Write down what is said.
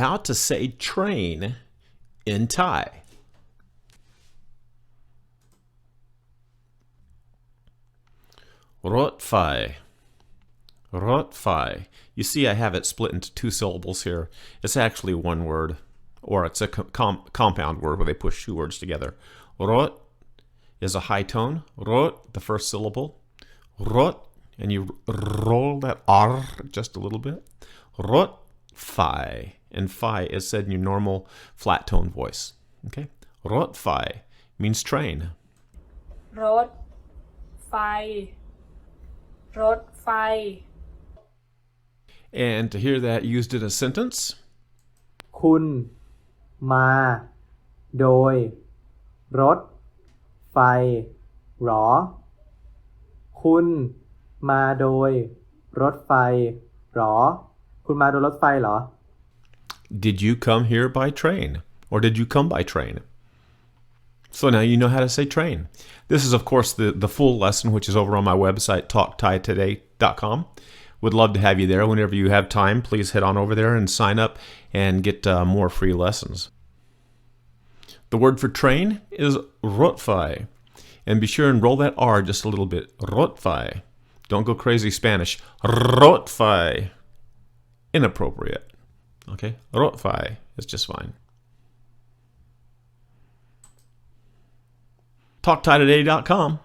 how to say train in Thai. Rot phai. Rot phai. You see I have it split into two syllables here. It's actually one word, or it's a compound word where they push two words together. Rot is a high tone. Rot, the first syllable. Rot, and you roll that R just a little bit. Rot phai. And phai is said in your normal flat tone voice. Okay? Rot phai means train. รถไฟ รถไฟ And to hear that used in a sentence, คุณมาโดยรถไฟหรอคุณมาโดยรถไฟหรอคุณมาโดยรถไฟเหรอ did you come here by train? Or did you come by train? So now you know how to say train. This is, of course, the full lesson, which is over on my website, talkthai.com. Would love to have you there. Whenever you have time, please head on over there and sign up and get more free lessons. The word for train is rotfai. And be sure and roll that R just a little bit. Rotfai. Don't go crazy Spanish. Rotfai. Inappropriate. Okay? Rotfai is just fine. talkthai.com